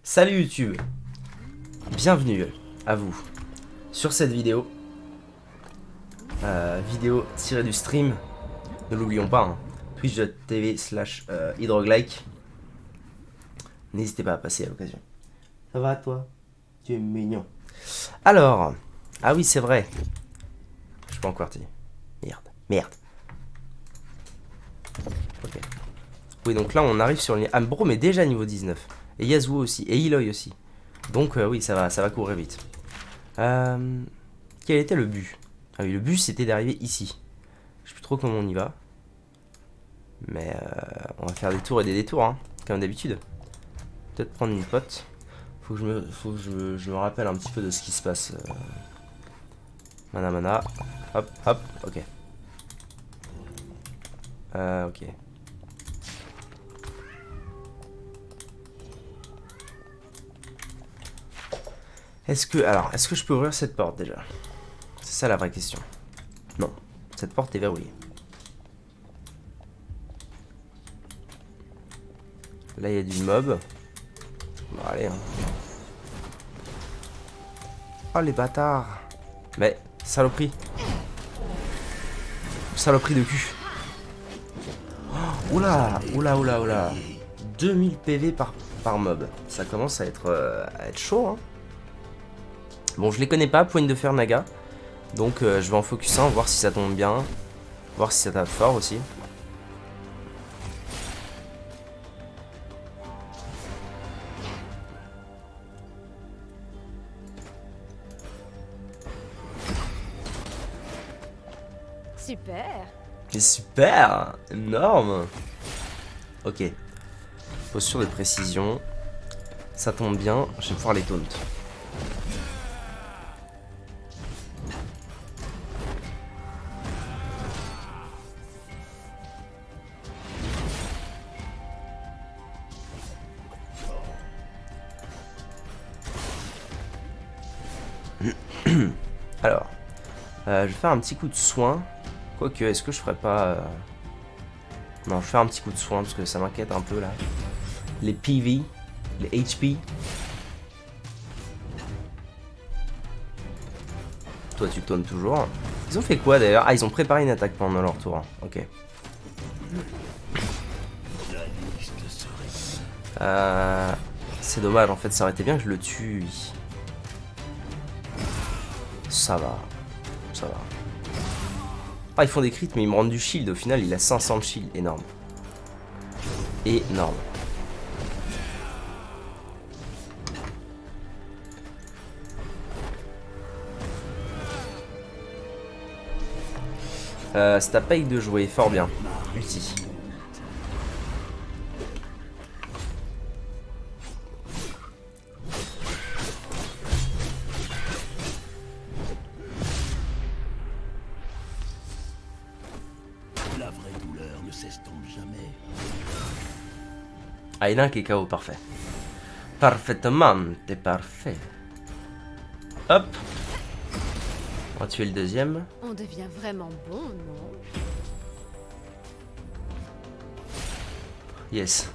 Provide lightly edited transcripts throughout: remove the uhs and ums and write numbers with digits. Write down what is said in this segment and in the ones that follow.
Salut YouTube, bienvenue à vous sur cette vidéo. Vidéo tirée du stream, ne l'oublions pas, hein, twitch.tv/hydroglike. N'hésitez pas à passer à l'occasion. Ça va toi? Tu es mignon. Alors, ah oui c'est vrai, je suis pas encore parti. Merde. Ok. Oui donc là on arrive sur le... Ah bro mais déjà niveau 19. Et Yasuo aussi, et Eloy aussi. Donc oui ça va courir vite. Quel était le but? Ah oui le but c'était d'arriver ici. Je sais plus trop comment on y va. Mais on va faire des tours et des détours hein, comme d'habitude. Peut-être prendre une pote. Faut que je me rappelle un petit peu de ce qui se passe. Mana. Hop, ok. Ok. Est-ce que je peux ouvrir cette porte déjà? C'est ça la vraie question. Non, cette porte est verrouillée. Là il y a du mob. Bon allez hein. Oh les bâtards. Mais saloperie. Saloperie de cul. Oh, oula. 2000 PV par mob. Ça commence à être chaud hein. Bon je les connais pas, Poigne de Fer Naga. Donc je vais en focus un, voir si ça tombe bien. Voir si ça tape fort aussi. Super. C'est super, énorme. Ok. Posture de précision. Ça tombe bien, je vais pouvoir les taunt. Alors, je vais faire un petit coup de soin. Quoique, est-ce que je ferais pas... Non, je vais faire un petit coup de soin parce que ça m'inquiète un peu là. Les PV, les HP. Toi, tu tournes toujours. Ils ont fait quoi d'ailleurs? Ah, ils ont préparé une attaque pendant leur tour. Ok. C'est dommage, en fait, ça aurait été bien que je le tue. Ça va. Ah, ils font des crits, mais ils me rendent du shield. Au final, il a 500 de shield. Énorme. C'est ta paye de jouer. Fort bien. Ulti. La vraie douleur ne s'estompe jamais. Ah, il a un KO parfait. Parfaitement, t'es parfait. Hop. On va tuer le deuxième. On devient vraiment bon, non? Yes.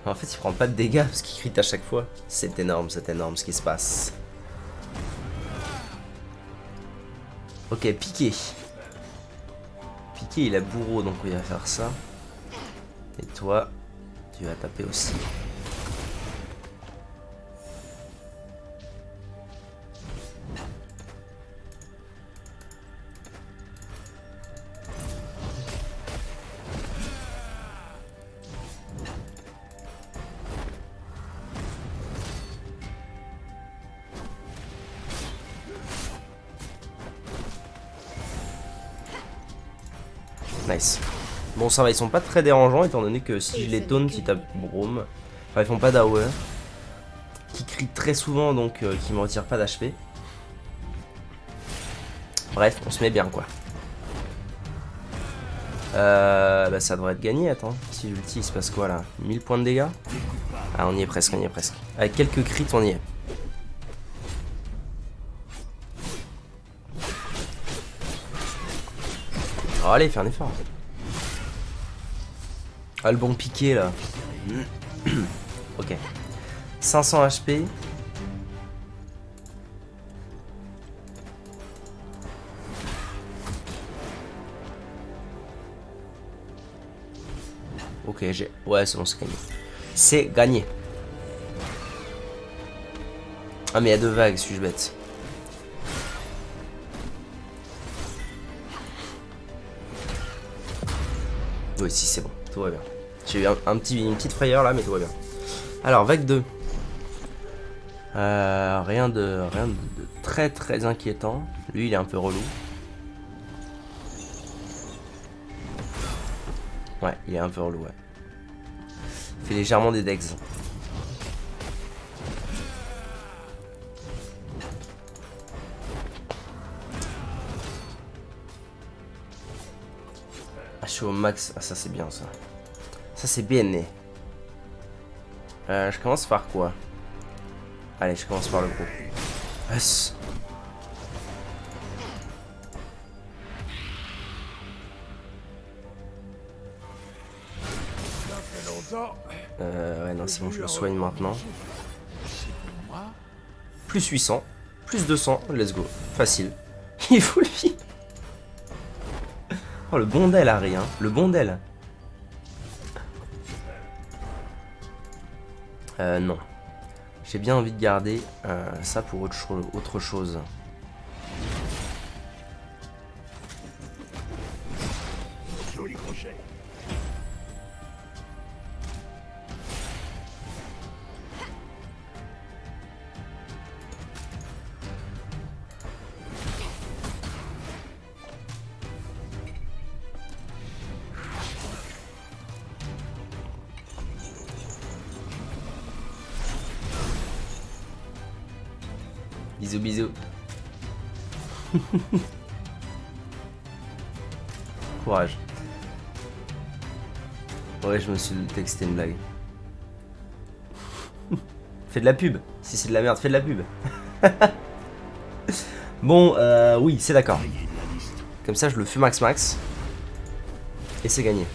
En fait, il prend pas de dégâts parce qu'il crit à chaque fois. C'est énorme ce qui se passe. Ok, piqué. Piqué, il a bourreau, donc il va faire ça. Et toi, tu vas taper aussi. Nice. Bon ça va, ils sont pas très dérangeants étant donné que si je les taunt, ils tapent Broom. Enfin ils font pas d'AOE. Qui crient très souvent donc qui me retirent pas d'HP. Bref, on se met bien quoi. Bah ça devrait être gagné, attends. Si j'ulti il se passe quoi là? 1000 points de dégâts? Ah on y est presque. Avec quelques crits on y est. Oh, allez, fais un effort. Ah, le bon piqué là. Ok. 500 HP. Ok, j'ai... Ouais, c'est bon, c'est gagné. C'est gagné. Ah, mais il y a 2 vagues, suis-je bête? Oui, si, c'est bon. Tout va bien. J'ai eu une petite frayeur là, mais tout va bien. Alors, vague 2. Rien de très très inquiétant. Lui, il est un peu relou. Ouais, il est un peu relou, ouais. Il fait légèrement des dex. Ah, je suis au max. Ah, ça c'est bien ça. Ça c'est bien né. Je commence par quoi? Allez, je commence par le gros. Yes. Ouais, non, c'est bon, je le soigne maintenant. Plus 800, plus 200, let's go. Facile. Il faut lui. Oh, le bondel, Harry, hein. Le bondel. Non. J'ai bien envie de garder ça pour autre chose. Joli crochet. Bisous, bisous. Courage. Ouais, je me suis douté que c'était une blague. Fais de la pub. Si c'est de la merde, fais de la pub. Bon, oui, c'est d'accord. Comme ça, je le fais max. Et c'est gagné.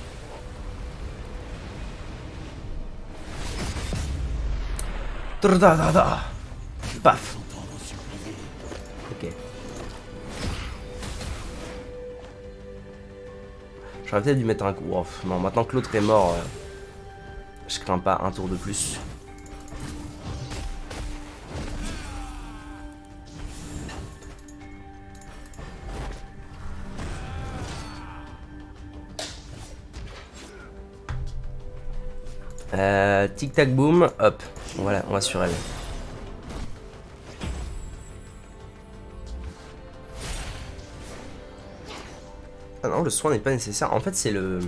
Paf. Ok. J'aurais peut-être dû mettre un coup. Oh, non, maintenant que l'autre est mort, je crains pas un tour de plus. Tic tac boom, hop. Voilà, on va sur elle. Ah non, le soin n'est pas nécessaire. En fait, c'est le...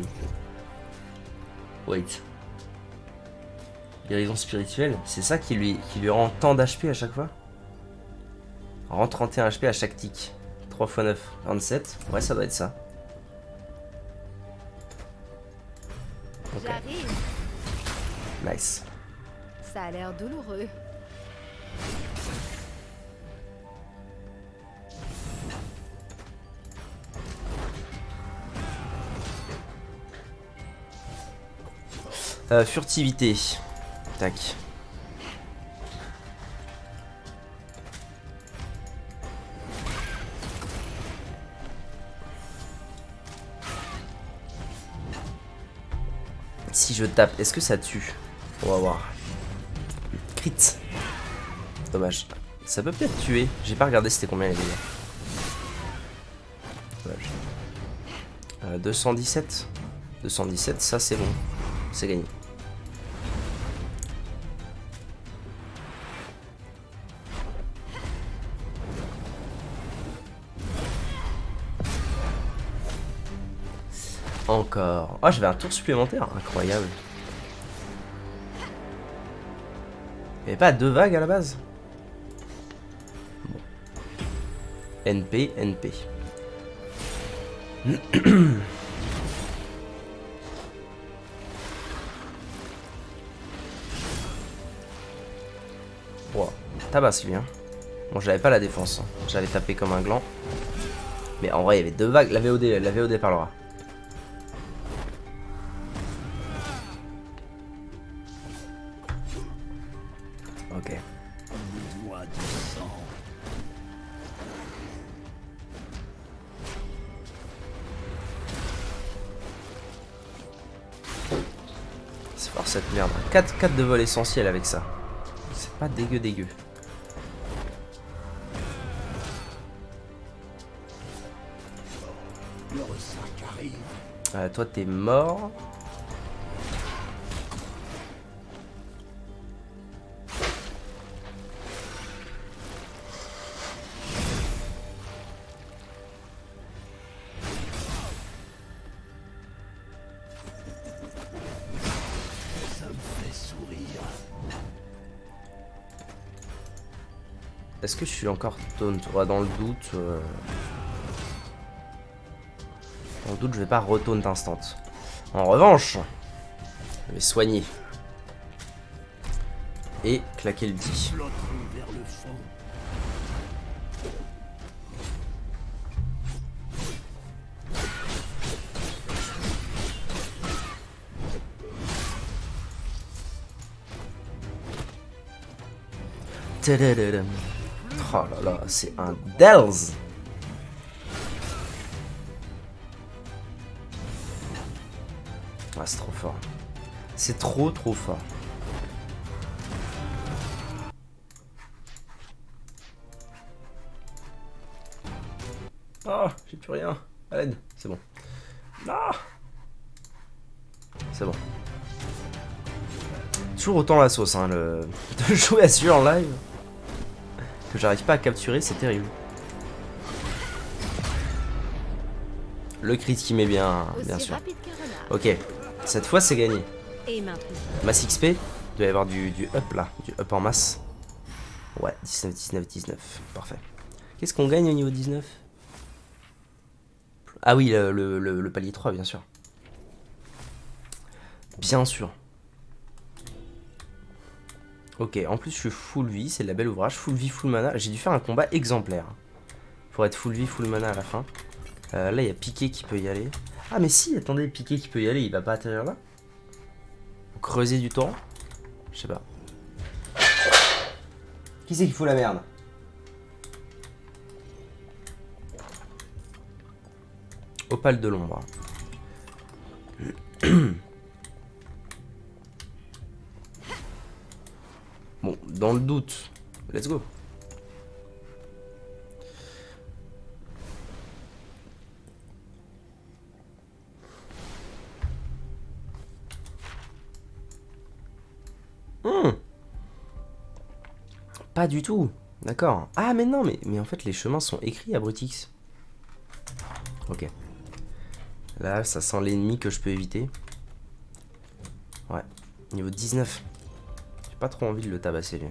Wait. Guérison spirituelle, c'est ça qui lui rend tant d'HP à chaque fois? Rend 31 HP à chaque tic. 3 x 9, 27. Ouais, ça doit être ça. Ok. J'arrive. Nice. Ça a l'air douloureux. Furtivité. Tac. Si je tape, est-ce que ça tue? On va voir. Crit. Dommage. Ça peut peut-être tuer. J'ai pas regardé c'était combien les dégâts. Dommage. 217. 217, ça c'est bon. C'est gagné. Encore. Oh, j'avais un tour supplémentaire. Incroyable. Il n'y avait pas 2 vagues à la base? Bon. NP, NP. Wow. Tabasse lui, hein. Bon, j'avais pas la défense. Hein. J'allais taper comme un gland. Mais en vrai, il y avait 2 vagues. La VOD parlera. Ok. On me doit du sang. C'est fort cette merde. 4 de vol essentiel avec ça. C'est pas dégueu. Le ressac arrive. Toi t'es mort. Ça me fait sourire. Est-ce que je suis encore taunt? Ouais, dans le doute. Dans le doute, je vais pas retaunt instant. En revanche, je vais soigner. Et claquer le 10. Flotteront vers le fond. Tadadadam. Oh là là, c'est un Dells. Ah, c'est trop fort. C'est trop fort. Oh, j'ai plus rien. À l'aide, c'est bon. Ah, c'est bon. Toujours autant la sauce, hein, de jouer à celui en live. Que j'arrive pas à capturer, c'est terrible. Le crit qui met bien Aussi sûr. rapide qu'un renard. Ok, cette fois c'est gagné. Et maintenant. Masse XP, il doit y avoir du up là, du up en masse. Ouais, 19, parfait. Qu'est-ce qu'on gagne au niveau 19? Ah oui, le palier 3, bien sûr. Bien sûr. Ok, en plus je suis full vie, c'est de la belle ouvrage. Full vie, full mana. J'ai dû faire un combat exemplaire. Pour être full vie, full mana à la fin. Là, il y a Piqué qui peut y aller. Ah, mais si, attendez, Piqué qui peut y aller, il va pas atterrir là? Creuser du torrent? Je sais pas. Qui c'est qui fout la merde? Opale de l'ombre. Bon, dans le doute, let's go. Pas du tout. D'accord. Ah mais non, mais en fait les chemins sont écrits à Brutix. Ok. Là, ça sent l'ennemi que je peux éviter. Ouais. Niveau 19. J'ai pas trop envie de le tabasser lui.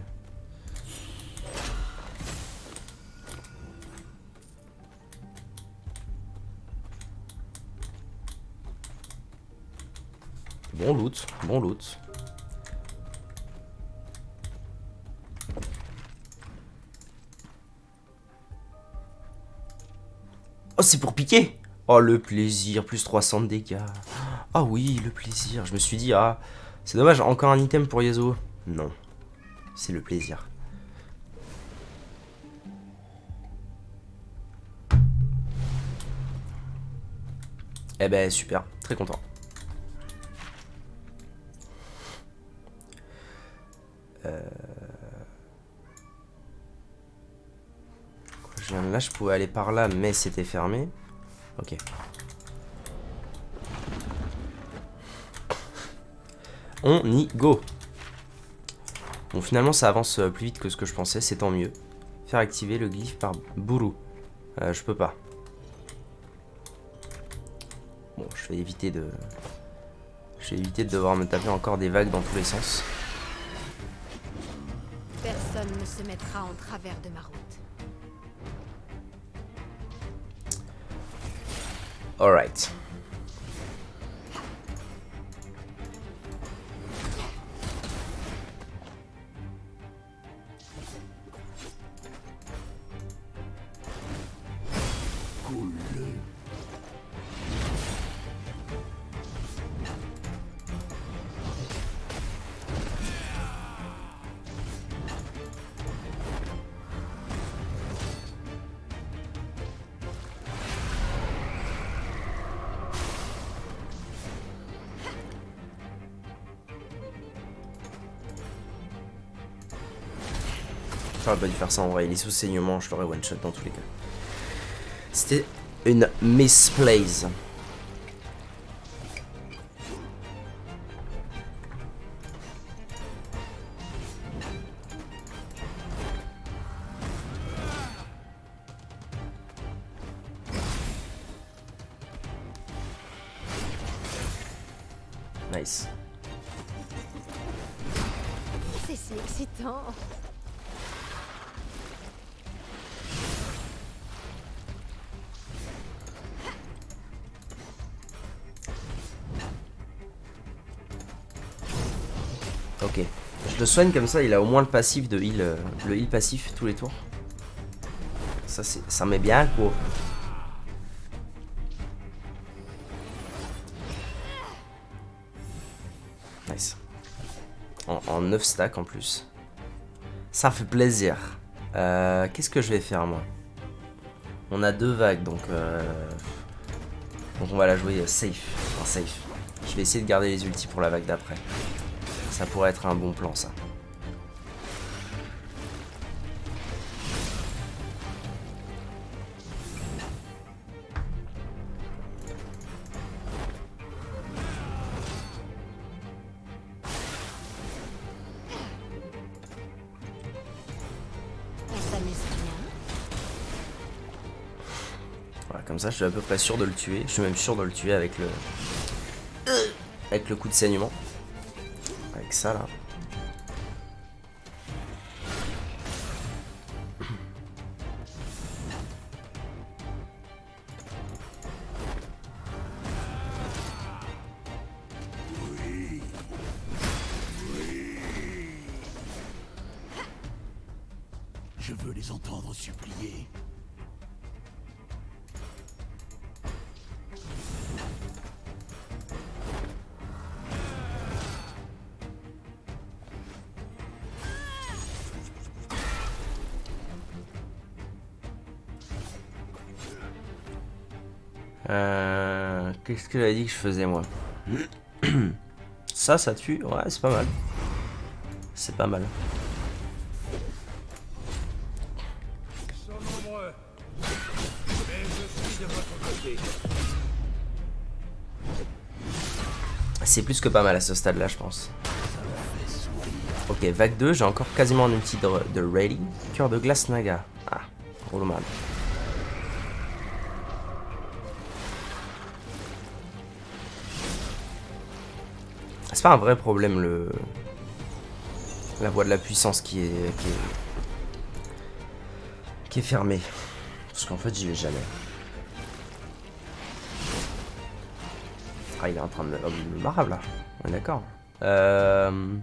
Bon loot, bon loot. Oh, c'est pour piquer. Oh, le plaisir, plus 300 de dégâts. Ah oui, le plaisir. Je me suis dit, ah, c'est dommage, encore un item pour Yasuo. Non, c'est le plaisir. Eh ben, super, très content. Là, je pouvais aller par là, mais c'était fermé. Ok. On y go. Bon, finalement, ça avance plus vite que ce que je pensais, c'est tant mieux. Faire activer le glyphe par Buru. Je peux pas. Bon, je vais éviter de... Je vais éviter de devoir me taper encore des vagues dans tous les sens. Personne ne se mettra en travers de ma route. Alright. J'aurais pas dû faire ça en vrai, il est sous saignement, je l'aurais one shot dans tous les cas. C'était une misplace. Nice. C'est si excitant. Ok. Je le soigne comme ça, il a au moins le passif de heal, le heal passif tous les tours. Ça met bien quoi. Nice. En 9 stacks en plus. Ça fait plaisir. Qu'est-ce que je vais faire moi? On a 2 vagues donc on va la jouer safe. Enfin, safe. Je vais essayer de garder les ultis pour la vague d'après. Ça pourrait être un bon plan ça. On s'amuse bien. Voilà, comme ça je suis à peu près sûr de le tuer. Je suis même sûr de le tuer avec le coup de saignement. Avec ça là. Je veux les entendre supplier. Qu'est-ce que j'avais dit que je faisais moi? Ça tue? Ouais, c'est pas mal. C'est pas mal. Ils sont nombreux. Mais je suis de votre côté. C'est plus que pas mal à ce stade là je pense. Ok, vague 2, j'ai encore quasiment un ulti de ready. Cœur de glace Naga. Ah, gros mal. C'est pas un vrai problème la voie de la puissance qui est fermée. Parce qu'en fait j'y vais jamais. Ah il est en train de me marave là. On est d'accord. On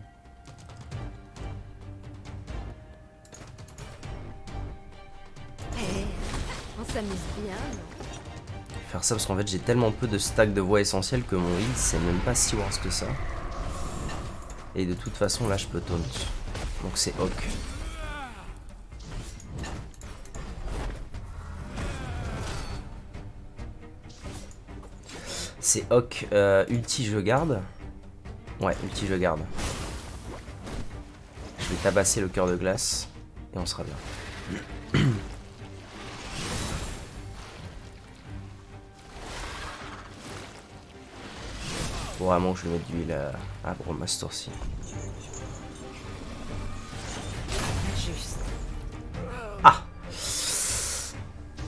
s'amuse bien. Faire ça parce qu'en fait j'ai tellement peu de stacks de voies essentielles que mon heal c'est même pas si worse que ça. Et de toute façon là je peux taunt. Donc c'est ok. C'est ok. Ulti je garde. Ouais, ulti je garde. Je vais tabasser le cœur de glace. Et on sera bien. Faut vraiment que je vais mettre du heal à Broma ce tour-ci. Juste. Ah!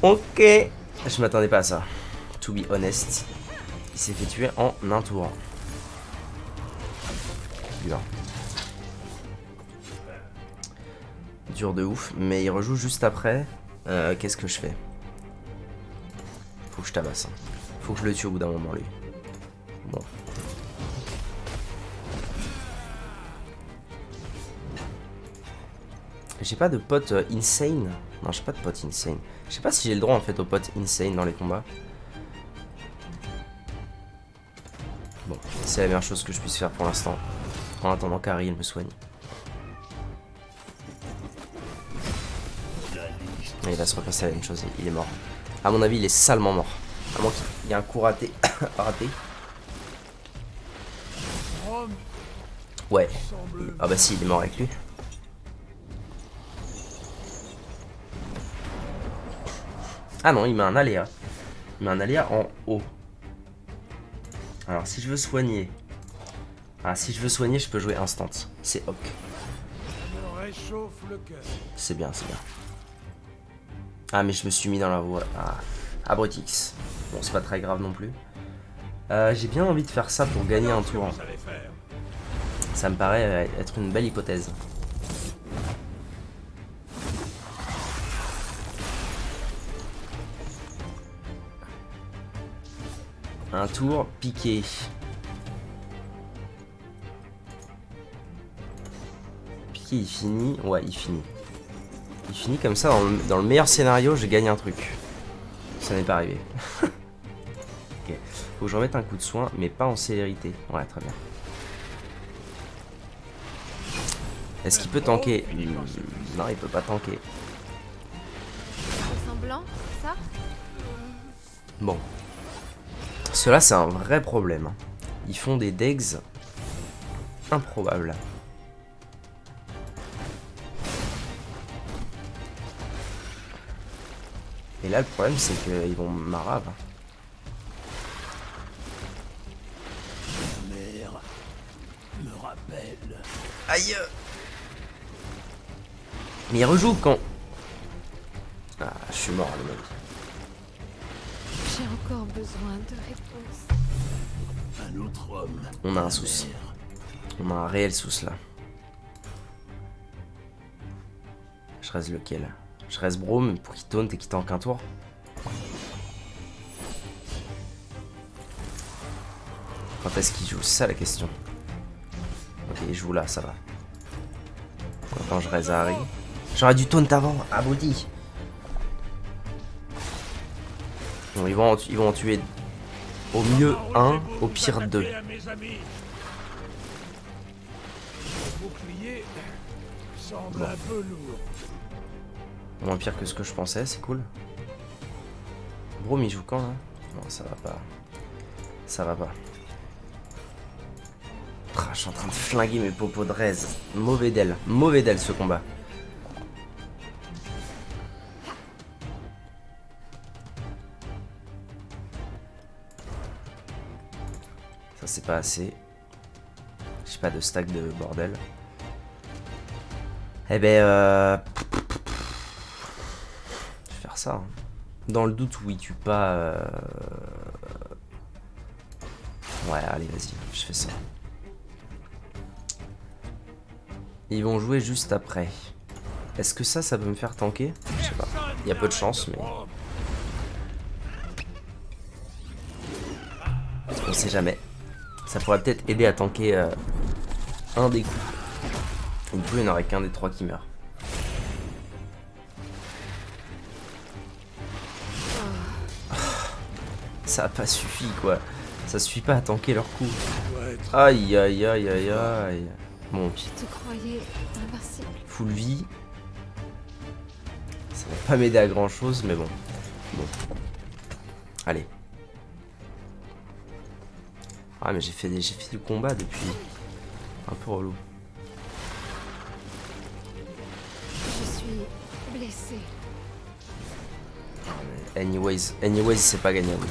Ok! Je m'attendais pas à ça. To be honest. Il s'est fait tuer en un tour. Dur. Dur de ouf. Mais il rejoue juste après. Qu'est-ce que je fais? Faut que je tabasse. Faut que je le tue au bout d'un moment lui. Bon. J'ai pas de pote insane. Non, j'ai pas de pote insane. Je sais pas si j'ai le droit en fait aux potes insane dans les combats. Bon, c'est la meilleure chose que je puisse faire pour l'instant. En attendant qu'Harry me soigne. Mais il va se repasser la même chose, il est mort. À mon avis, il est salement mort. À moins qu'il y ait un coup raté. raté. Ouais. Ah bah si, il est mort avec lui. Ah non, il met un aléa. Il met un aléa en haut. Alors si je veux soigner... Ah, si je veux soigner, je peux jouer instant. C'est ok. Ça me réchauffe le cœur. C'est bien, c'est bien. Ah, mais je me suis mis dans la voie. Ah, Abrutix. Bon, c'est pas très grave non plus. J'ai bien envie de faire ça pour gagner un tour. Vous allez faire. Ça me paraît être une belle hypothèse. Un tour piqué. Piqué, il finit. Ouais, il finit. Il finit comme ça. Dans le meilleur scénario, je gagne un truc. Ça n'est pas arrivé. Ok. Faut que je remette un coup de soin, mais pas en célérité. Ouais, très bien. Est-ce qu'il peut tanker? Non, il peut pas tanker. Ressemblant, ça? Bon. Cela, c'est un vrai problème. Ils font des degs improbables. Et là, le problème, c'est qu'ils vont marave. Ma mère me rappelle. Aïe! Mais il rejoue quand... Ah, je suis mort, le mec. J'ai encore besoin de réponses. Un autre homme. On a un souci. On a un réel souci là. Je reste lequel? Je reste Braum pour qu'il taunt et qu'il tank un tour. Quand est-ce qu'il joue? C'est ça la question. Ok, il joue là, ça va. Quand je reste Harry. J'aurais dû taunt avant, abruti. Bon, ils vont en tuer au mieux un, au pire deux. À mes amis. Le bouclier semble un peu lourd. Moins pire que ce que je pensais, c'est cool. Braum, il joue quand là? Non, ça va pas. Ça va pas. Ah, je suis en train de flinguer mes popos de raise. Mauvais d'elle ce combat. Ça c'est pas assez. J'ai pas de stack de bordel. Eh ben je vais faire ça. Hein. Dans le doute où il tue pas. Ouais, allez, vas-y, je fais ça. Ils vont jouer juste après. Est-ce que ça peut me faire tanker? Je sais pas. Il y a peu de chance, mais... On sait jamais. Ça pourrait peut-être aider à tanker un des coups. Du coup, il n'y en aurait qu'un des trois qui meurt. Ça a pas suffi, quoi. Ça suffit pas à tanker leur coup. Aïe, aïe, aïe, aïe, aïe. Bon, Je te croyais invincible. full vie. Ça va pas m'aider à grand chose, mais bon. Bon. Allez. Ah, mais j'ai fait du combat depuis. Un peu relou. Je suis blessée. Anyways, c'est pas gagnable.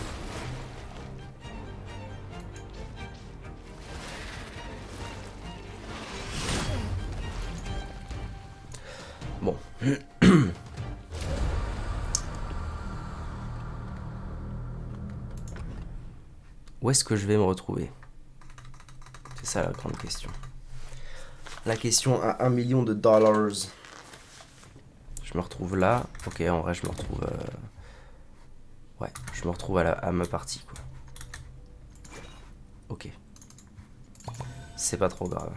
Bon. Où est-ce que je vais me retrouver? C'est ça la grande question. La question à 1 million de dollars. Je me retrouve là. Ok, en vrai, je me retrouve... Ouais, je me retrouve à ma partie, quoi. Ok. C'est pas trop grave.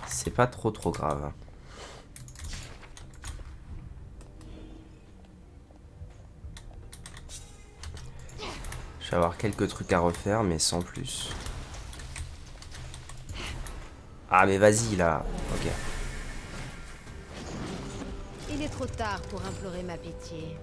C'est pas trop grave. Je vais avoir quelques trucs à refaire, mais sans plus. Ah, mais vas-y, là. Ok. Il est trop tard pour implorer ma pitié.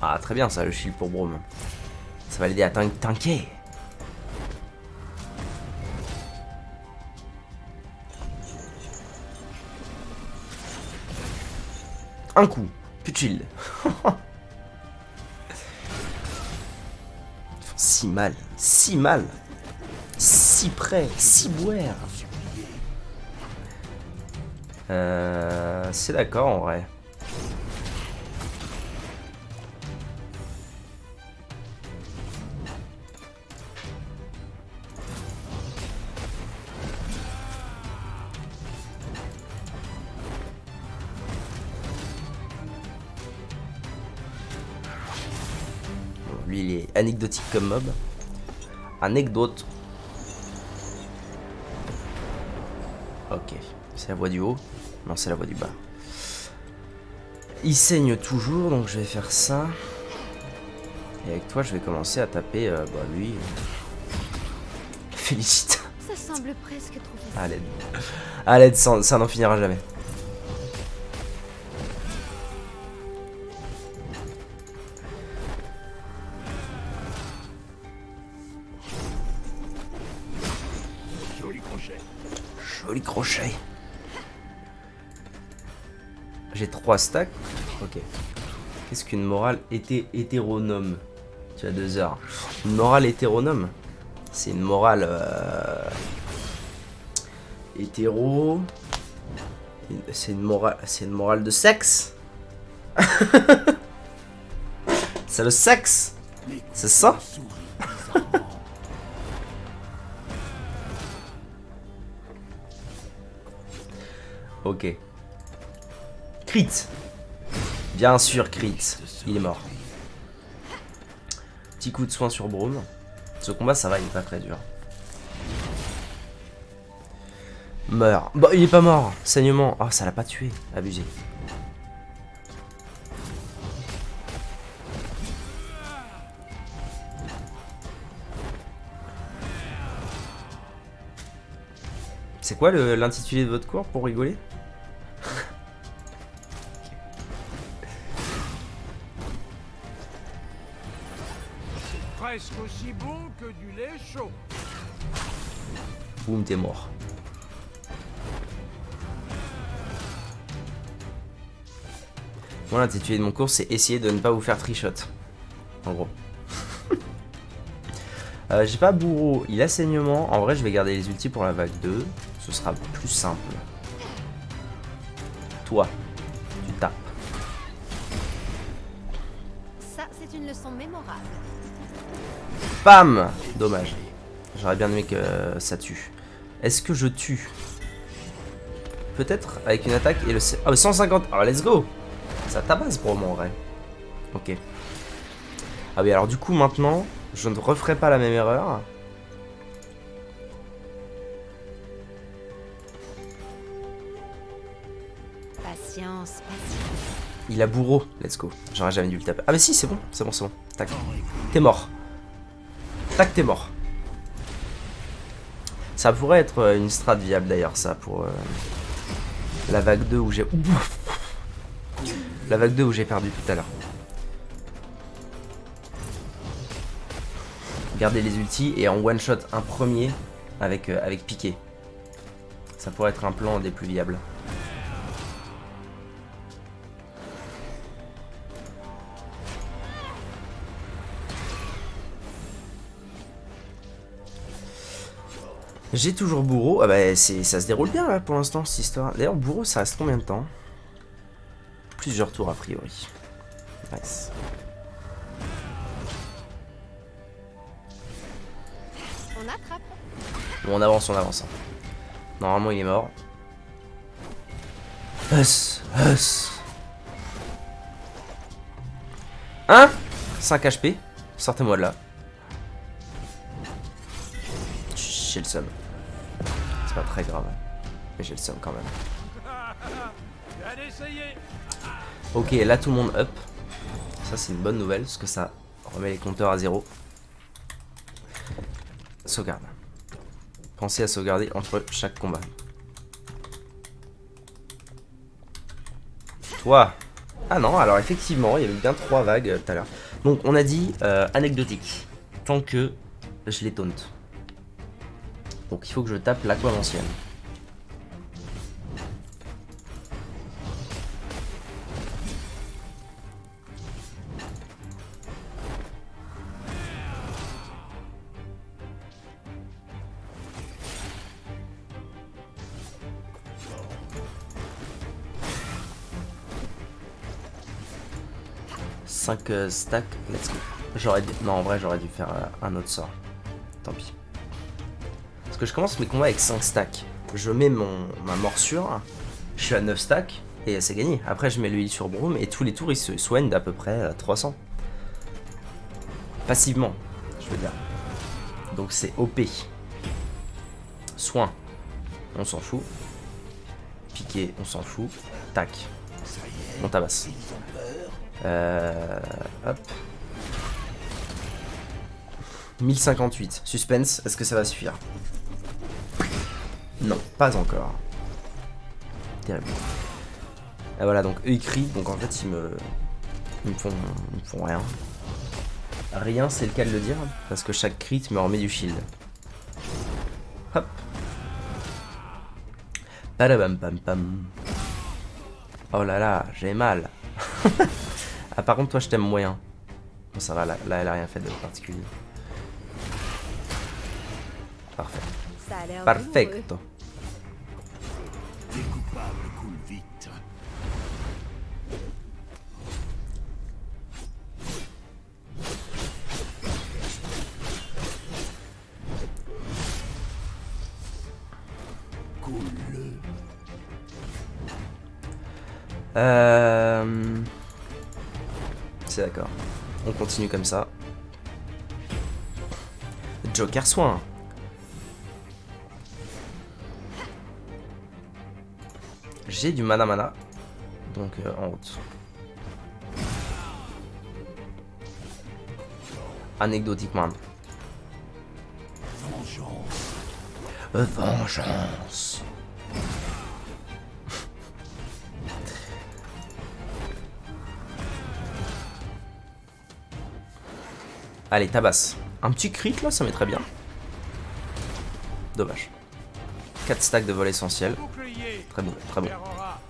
Ah, très bien ça, le shield pour Braum. Ça va l'aider à tanker. Un coup, plus de shield. Ils font si mal, si mal. Si près, si boire. C'est d'accord en vrai. Lui, il est anecdotique comme mob. Anecdote. Ok. C'est la voie du haut. Non, c'est la voie du bas. Il saigne toujours, donc je vais faire ça. Et avec toi, je vais commencer à taper lui. Félicite. Ça semble presque trop facile. À l'aide. À l'aide, ça n'en finira jamais. Joli crochet. J'ai 3 stacks. Ok. Qu'est-ce qu'une morale hétéronome? Tu as 2 heures. Une morale hétéronome, c'est une morale hétéro. C'est une morale de sexe. C'est le sexe. C'est ça? Ok. Crit. Bien sûr, crit. Il est mort. Petit coup de soin sur Braum. Ce combat, ça va, il est pas très dur. Meurt. Bah, il est pas mort. Saignement. Oh, ça l'a pas tué. Abusé. C'est quoi l'intitulé de votre cours pour rigoler? Presque aussi bon que du lait chaud. Boum, t'es mort. Moi, l'intitulé de mon cours, c'est essayer de ne pas vous faire trichot. En gros. J'ai pas bourreau, il a saignement. En vrai, je vais garder les ultis pour la vague 2. Ce sera plus simple. Toi, tu tapes. Ça, c'est une leçon mémorable. Bam! Dommage. J'aurais bien aimé que ça tue. Est-ce que je tue? Peut-être avec une attaque et le... Ah, 150. Ah, let's go! Ça tabasse pour moi en vrai. Ok. Ah oui, alors du coup, maintenant, je ne referai pas la même erreur. Patience, patience. Il a bourreau. Let's go. J'aurais jamais dû le taper. Ah, mais si, c'est bon. C'est bon, c'est bon. Tac. T'es mort. Tac, t'es mort. Ça pourrait être une strat viable d'ailleurs, ça, pour la vague 2 où j'ai... La vague 2 où j'ai perdu tout à l'heure. Garder les ultis et en one shot un premier avec piqué. Ça pourrait être un plan des plus viables. J'ai toujours bourreau. Ah bah ça se déroule bien là pour l'instant cette histoire. D'ailleurs bourreau ça reste combien de temps? Plusieurs tours a priori. Nice. On attrape. Bon on avance, on avance. Normalement il est mort. Us. Hein? 5 HP. Sortez-moi de là. J'ai le seum. C'est pas très grave. Mais j'ai le seum quand même. Bien essayé. Ok, là tout le monde up. Ça c'est une bonne nouvelle parce que ça remet les compteurs à 0. Sauvegarde. Pensez à sauvegarder entre chaque combat. Toi. Ah non, alors effectivement, il y avait bien 3 vagues tout à l'heure. Donc on a dit anecdotique. Tant que je les taunte. Donc il faut que je tape l'aqua l'ancienne. Stack, let's go. J'aurais dû... Non, en vrai, j'aurais dû faire un autre sort. Tant pis. Parce que je commence mes combats avec 5 stacks. Je mets ma morsure, je suis à 9 stacks, et c'est gagné. Après, je mets l'huile sur Broom, et tous les tours, ils se soignent d'à peu près 300. Passivement, je veux dire. Donc c'est OP. Soin, on s'en fout. Piqué, on s'en fout. Tac. On tabasse. Hop. 1058. Suspense, est-ce que ça va suffire? Non, pas encore. Terrible. Et voilà, donc eux ils crient, donc en fait ils me font rien. Rien, c'est le cas de le dire, parce que chaque crit me remet du shield. Hop. Padabam pam pam. Oh là là, j'ai mal. Ah par contre toi je t'aime moyen. Bon ça va, là elle a rien fait de particulier. Parfait. Ça a l'air douloureux. Perfecto. Les coupables coulent vite. Coule-le. C'est d'accord. On continue comme ça. Joker soin. J'ai du mana. Donc en route. Anecdotiquement. Vengeance. Allez, tabasse. Un petit crit là, ça m'est très bien. Dommage. 4 stacks de vol essentiel. Bouclier. Très bon, très bon. Aurora.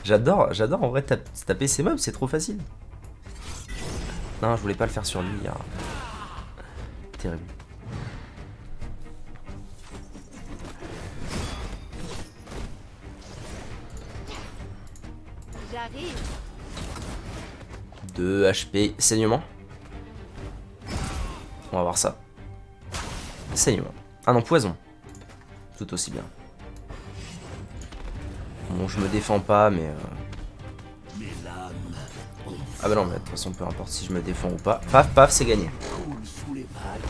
J'adore en vrai taper ses mobs, c'est trop facile. Non, je voulais pas le faire sur lui. Hein. Terrible. J'arrive. 2 HP. Saignement. On va voir ça. Saignement. Ah non, poison. Tout aussi bien. Bon, je me défends pas, mais... Mes lames Ah bah non, mais de toute façon, peu importe si je me défends ou pas. Paf, paf, c'est gagné. coulent sous les balles.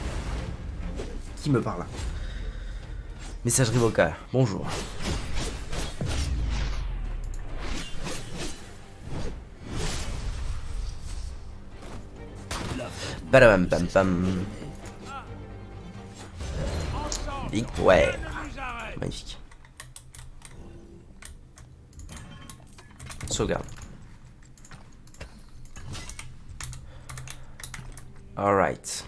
Qui me parle? Messagerie vocale. Bonjour. Badabam pam pam. Victoire. plus arrêt. Magnifique. Sauvegarde. Alright.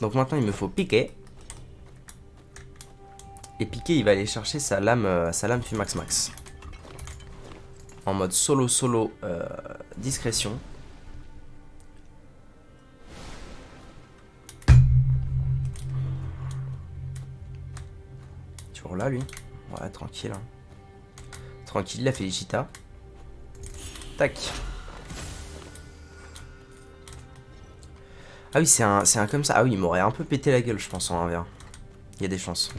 Donc maintenant il me faut piquer. Et piquer il va aller chercher sa lame Fumax Max. En mode solo discrétion. Toujours là lui. Ouais tranquille. Hein. Tranquille la Félicita. Tac. Ah oui c'est un comme ça. Ah oui il m'aurait un peu pété la gueule je pense en 1v1. Il y a des chances.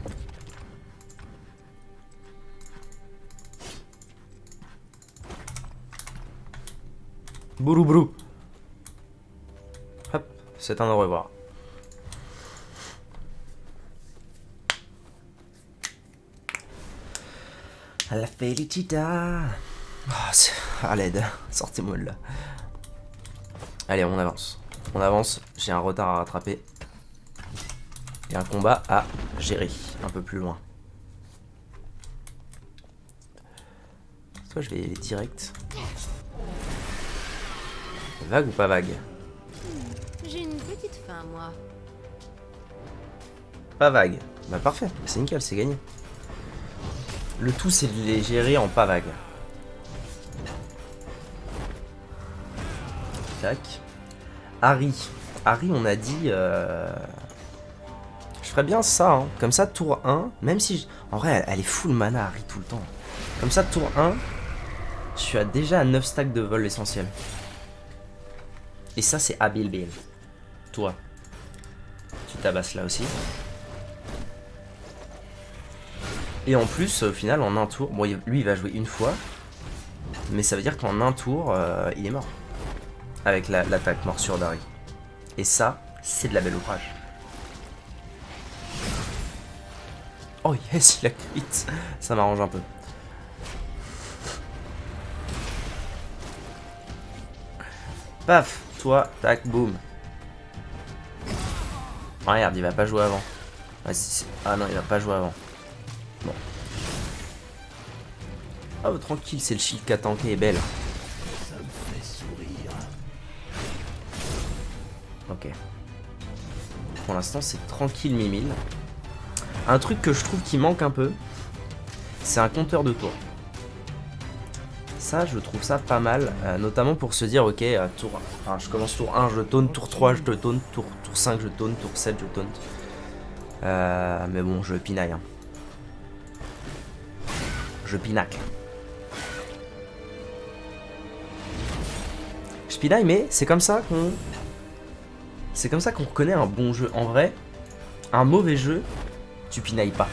Bourou. C'est un au revoir. La felicita. À l'aide, sortez-moi de là. Allez, on avance. On avance, j'ai un retard à rattraper. Et un combat à gérer, un peu plus loin. Soit je vais y aller direct. Vague ou pas vague? J'ai une petite faim, moi. Pas vague. Bah parfait, c'est nickel, c'est gagné. Le tout c'est de les gérer en pas vague. Tac. Harry. Harry, on a dit... Je ferais bien ça, hein. Comme ça, tour 1, même si... En vrai, elle est full mana, Harry, tout le temps. Comme ça, tour 1, je suis déjà à 9 stacks de vol essentiel. Et ça, c'est habile, Bill. Toi, tu tabasses là aussi. Et en plus, au final, en un tour... Bon, lui, il va jouer une fois. Mais ça veut dire qu'en un tour, il est mort. Avec l'attaque morsure d'Harry. Et ça, c'est de la belle ouvrage. Oh yes, il a crit. Ça m'arrange un peu. Paf, toi, tac, boum. Regarde, il va pas jouer avant. Ah non, il va pas jouer avant. Bon. Oh, tranquille, c'est le shield qui a tanké, est belle. Ça me fait sourire. Ok. Pour l'instant, c'est tranquille, Mimile. Un truc que je trouve qui manque un peu, c'est un compteur de tours. Ça, je trouve ça pas mal, notamment pour se dire, ok, tour 1, enfin, je commence tour 1, je taunt, tour 3, je te taunt, tour 5, je taunt, tour 7, je taunt. Mais bon, je pinaille. Hein. Je pinacle. Je pinaille, mais c'est comme ça qu'on... C'est comme ça qu'on reconnaît un bon jeu. En vrai, un mauvais jeu, tu pinailles pas.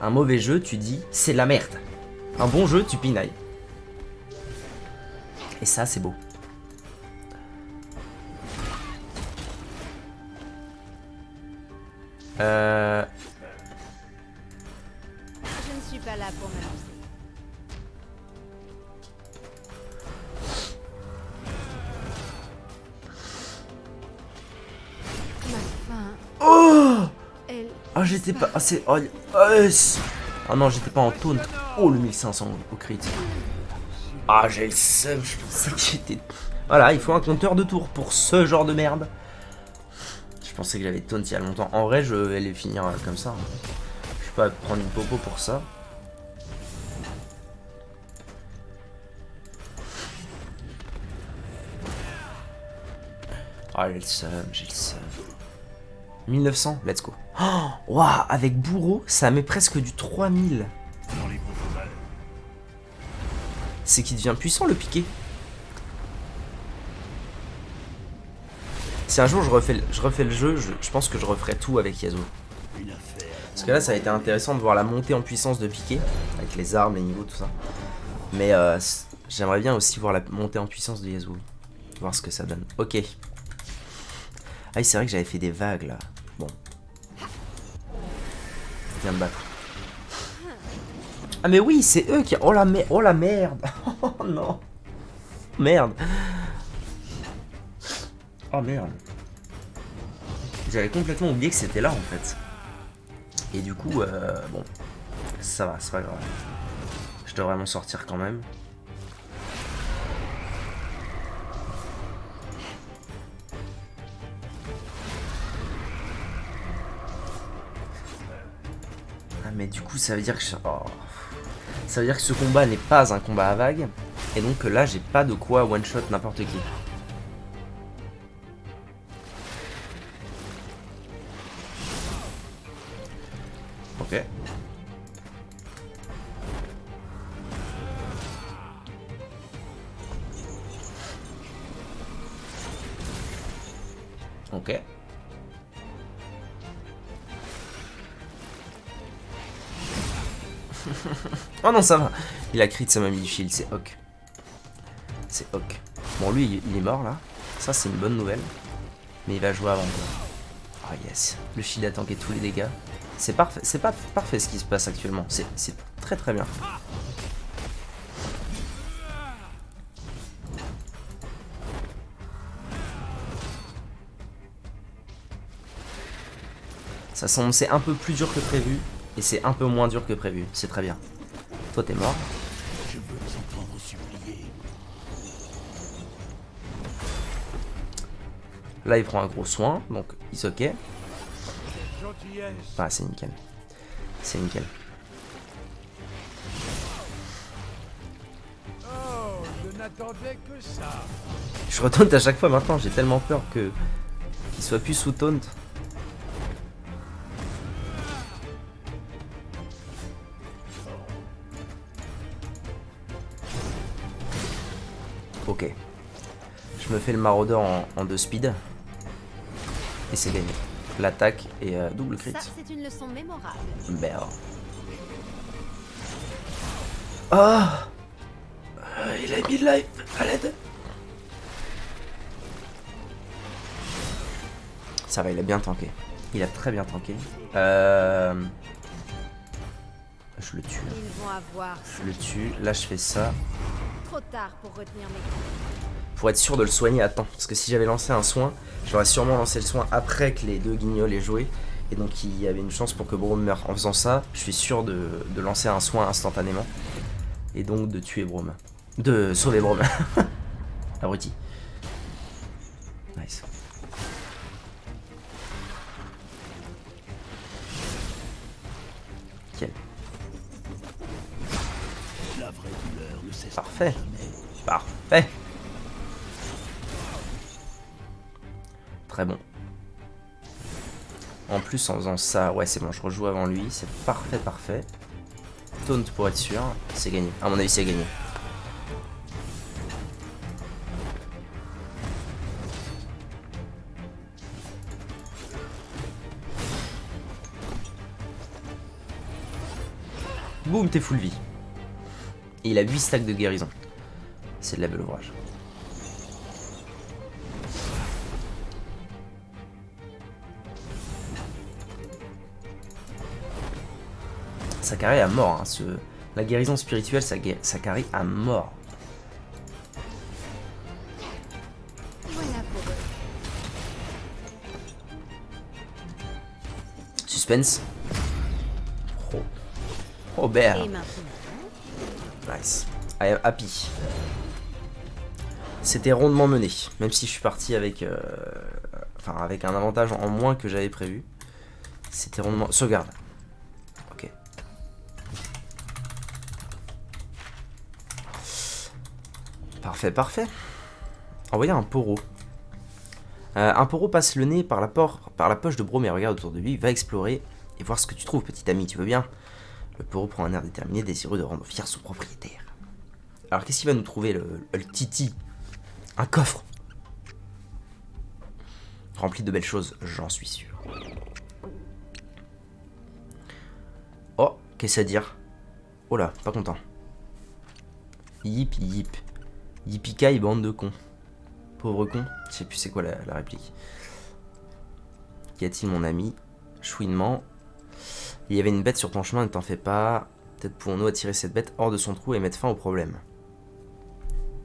Un mauvais jeu, tu dis, c'est de la merde. Un bon jeu, tu pinailles. Et ça, c'est beau. Je ne suis pas là pour m'amuser. Ma faim, Oh, elle... ah, j'étais pas... Ah, c'est... Oh, oh non, j'étais pas en taunt. Oh, le 1500 au crit. Ah, j'ai le seum, je pensais que j'étais... Voilà, il faut un compteur de tours pour ce genre de merde. Je pensais que j'avais taunt il y a longtemps. En vrai, je vais les finir comme ça. Je vais pas prendre une popo pour ça. Ah, j'ai le seum, j'ai le seum. 1900, let's go. Oh, waouh, avec bourreau, ça met presque du 3000. Dans les profondeurs. C'est qu'il devient puissant le piqué. Si un jour je refais le jeu, je pense que je referai tout avec Yasuo. Une affaire. Parce que là ça a été intéressant de voir la montée en puissance de piqué, avec les armes, les niveaux, tout ça. Mais j'aimerais bien aussi voir la montée en puissance de Yasuo. Voir ce que ça donne. Ok. Ah oui, c'est vrai que j'avais fait des vagues là. Bon. Je viens de battre. Ah mais oui, c'est eux qui... Oh la merde. Oh non. Merde. Oh merde. J'avais complètement oublié que c'était là en fait. Et du coup, bon. Ça va, c'est pas grave. Je devrais m'en sortir quand même. Ah mais du coup ça veut dire que ça veut dire que ce combat n'est pas un combat à vague. Et donc là j'ai pas de quoi one shot n'importe qui. Ok. Ok. Oh non, ça va. Il a crit, ça m'a mis du shield, c'est Hawk. C'est Hawk. Bon, lui, il est mort là. Ça, c'est une bonne nouvelle. Mais il va jouer avant. Oh yes. Le shield a tanké tous les dégâts. C'est parfait. C'est pas parfait ce qui se passe actuellement. C'est très très bien. Ça semble c'est un peu plus dur que prévu. Et c'est un peu moins dur que prévu. C'est très bien. Toi t'es mort. Je veux vous entendre supplier. Là il prend un gros soin. Donc il ok. Gentillesse. Ah c'est nickel. C'est nickel. Oh, je n'attendais que ça. Je retaunt à chaque fois maintenant. J'ai tellement peur que qu'il soit plus sous taunt. Ok. Je me fais le maraudeur en 2 speed. Et c'est gagné. L'attaque et double crit. Ça, c'est une leçon mémorable. Merde. Ah, il a mis life à l'aide. Ça va, il a bien tanké. Il a très bien tanké. Je le tue. Ils vont avoir Je le tue. Là, je fais ça. trop tard pour retenir mes coups. Pour être sûr de le soigner à temps. Parce que si j'avais lancé un soin, j'aurais sûrement lancé le soin après que les deux guignols aient joué. Et donc il y avait une chance pour que Braum meure. En faisant ça, je suis sûr de lancer un soin instantanément. Et donc de tuer Braum. De sauver Braum. Abruti. Nice. Nickel. La vraie douleur ne cesse Parfait. jamais. Parfait. Très bon. En plus, en faisant ça, ouais, c'est bon, je rejoue avant lui. C'est parfait, parfait. Taunt pour être sûr. C'est gagné. À mon avis, c'est gagné. Boum, t'es full vie. Et il a 8 stacks de guérison. C'est de la belle ouvrage. Ça carry à mort. Hein, la guérison spirituelle, ça carry à mort. Voilà pour eux. Suspense. Oh. Oh, bear. Et maintenant, Nice. I am happy. C'était rondement mené. Même si je suis parti avec, enfin, avec un avantage en moins que j'avais prévu. C'était rondement... Sauvegarde. Ok. Parfait, parfait. Envoyer un poro. Un poro passe le nez par la poche de Braum et regarde autour de lui. Va explorer et voir ce que tu trouves, petit ami. Tu veux bien? Le poro prend un air déterminé, désireux de rendre fier son propriétaire. Alors, qu'est-ce qu'il va nous trouver, le titi? Un coffre. Rempli de belles choses, j'en suis sûr. Oh, qu'est-ce à dire? Oh là, pas content. Yip, yip. Yippee-kai, bande de cons. Pauvre con. Je sais plus c'est quoi la réplique. Qu'y a-t-il, mon ami? Chouinement. Il y avait une bête sur ton chemin, ne t'en fais pas. Peut-être pourrons-nous attirer cette bête hors de son trou et mettre fin au problème.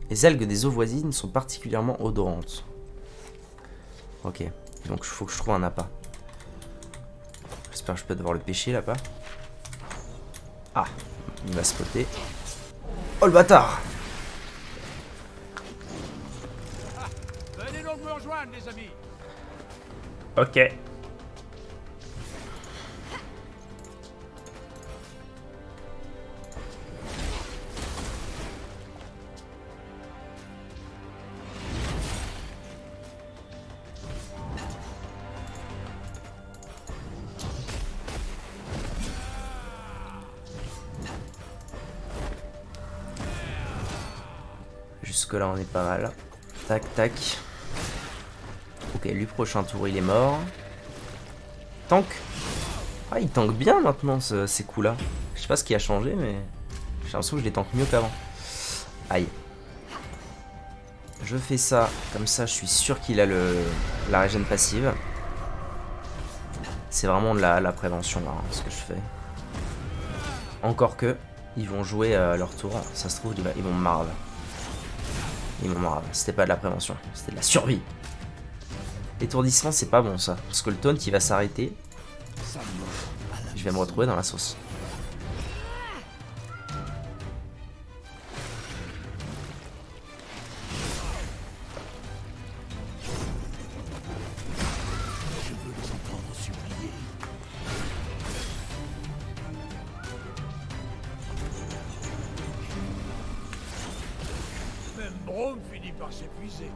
Les algues des eaux voisines sont particulièrement odorantes. Ok, donc il faut que je trouve un appât. J'espère que je peux devoir le pêcher là-bas. Ah, il m'a spoté. Oh le bâtard! Venez donc me rejoindre, les amis. Ok. Jusque là on est pas mal. Tac tac. Ok, lui prochain tour il est mort. Tank. Ah il tank bien maintenant ces coups là. Je sais pas ce qui a changé mais j'ai l'impression que je les tank mieux qu'avant. Aïe. Je fais ça, comme ça je suis sûr qu'il a le la régène passive. C'est vraiment de la prévention là, hein, ce que je fais. Encore que, ils vont jouer leur tour. Ça se trouve, ils vont marave. Ils vont marave. C'était pas de la prévention, c'était de la survie. L'étourdissement, c'est pas bon ça. Parce que le taunt, il va s'arrêter. Je vais me retrouver dans la sauce. Je veux les entendre supplier. Même Braum finit par s'épuiser.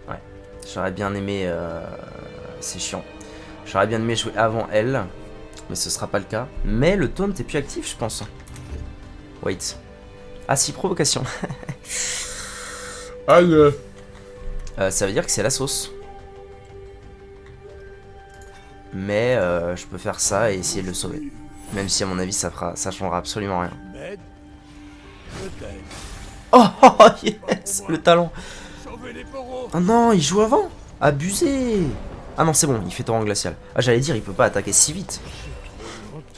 Ouais, j'aurais bien aimé... c'est chiant. J'aurais bien aimé jouer avant elle, mais ce sera pas le cas. Mais le taunt est plus actif, je pense. Wait. Ah si, provocation. Aïe. Ça veut dire que c'est la sauce. Mais je peux faire ça et essayer de le sauver. Même si à mon avis ça changera absolument rien. M'aide. Je t'aide. Oh, oh, oh yes, le talent. Sauver les poros. Ah non, il joue avant. Abusé. Ah non, c'est bon, il fait torrent glacial. Ah, j'allais dire, il peut pas attaquer si vite.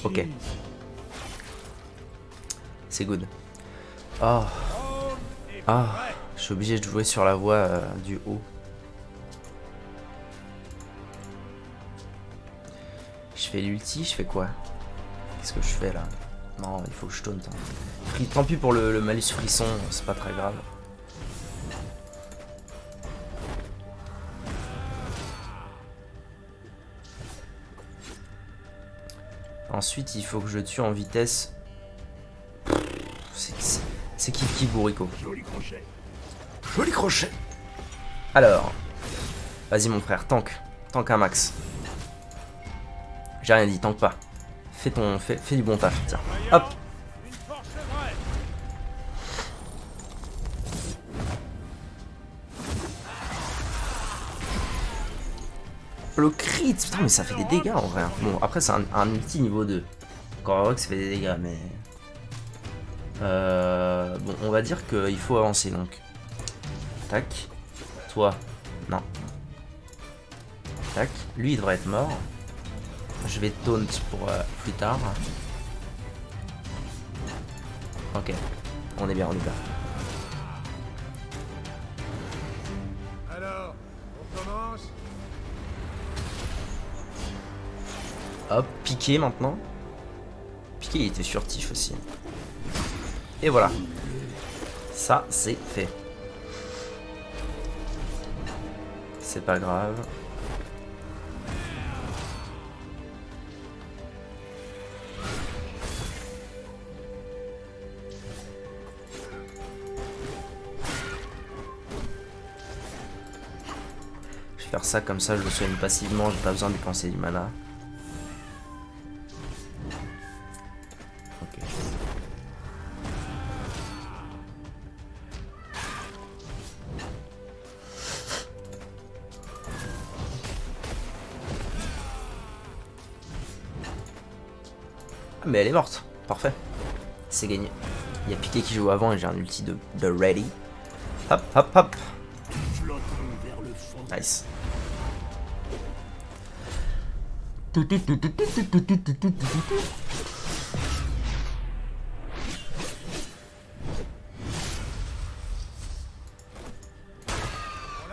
Ok. C'est good. Oh. Ah, je suis obligé de jouer sur la voie du haut. Je fais l'ulti, je fais quoi? Qu'est-ce que je fais là? Non, il faut que je taunt. Hein. Tant pis pour le malus frisson, c'est pas très grave. Ensuite, il faut que je tue en vitesse. C'est qui bourrico? Joli crochet. Joli crochet. Alors, vas-y mon frère, tank. Tank un max. J'ai rien dit, tank pas. Fais du bon taf, tiens. Hop. Une force vraie. Le crit, putain mais ça fait des dégâts en vrai. Bon après c'est un ulti niveau 2. Encore heureux que ça fait des dégâts mais... bon on va dire qu'il faut avancer donc. Tac. Toi. Non. Tac. Lui il devrait être mort. Je vais taunt pour plus tard. Ok. On est bien, on est bien. Alors, on commence. Hop, piqué maintenant. Piqué il était furtif aussi. Et voilà. Ça c'est fait. C'est pas grave. Je vais faire ça comme ça, je le soigne passivement, j'ai pas besoin de dépenser du mana. Ok. Ah mais elle est morte, parfait. C'est gagné. Il y a Piqué qui joue avant et j'ai un ulti de ready. Hop hop hop. Flottons vers le fond. Nice. On a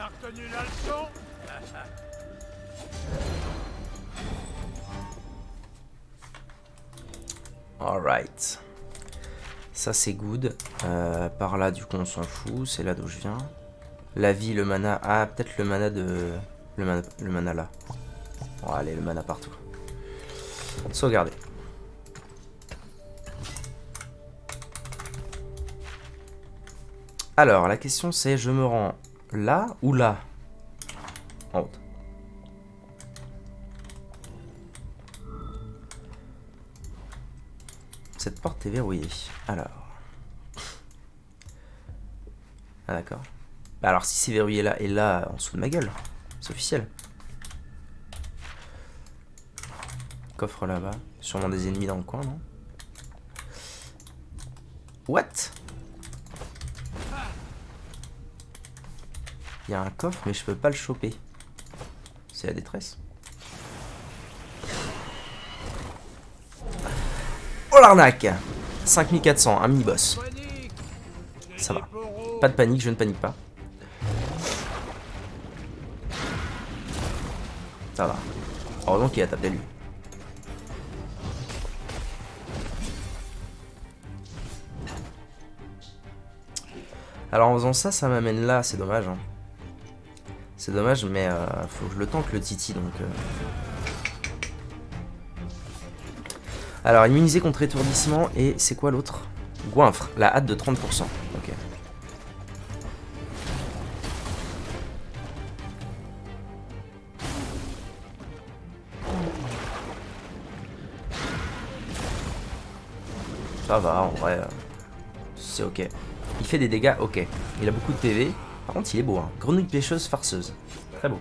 retenu la leçon. Alright. Ça c'est good. Par là du coup on s'en fout. C'est là d'où je viens. La vie, le mana. Ah peut-être le mana de... Le mana là. Bon allez le mana partout. Sauvegarder. Alors la question c'est je me rends là ou là? En haut. Cette porte est verrouillée. Alors. Ah d'accord. Bah alors si c'est verrouillé là et là en dessous de ma gueule, c'est officiel. Coffre là-bas. Sûrement des ennemis dans le coin, non? What? Il y a un coffre, mais je peux pas le choper. C'est la détresse. Oh l'arnaque! 5400, un mini-boss. Panique. J'ai Ça des va. poros. Pas de panique, je ne panique pas. Ça va. Heureusement qu'il a tapé lui. Alors en faisant ça, ça m'amène là, c'est dommage. Hein. C'est dommage, mais faut que je le tank le Titi donc. Alors immunisé contre étourdissement et c'est quoi l'autre? Goinfre, la hâte de 30%. Ok. Ça va en vrai. C'est ok. Il fait des dégâts, ok. Il a beaucoup de PV. Par contre, il est beau. Hein. Grenouille pêcheuse farceuse. Très beau.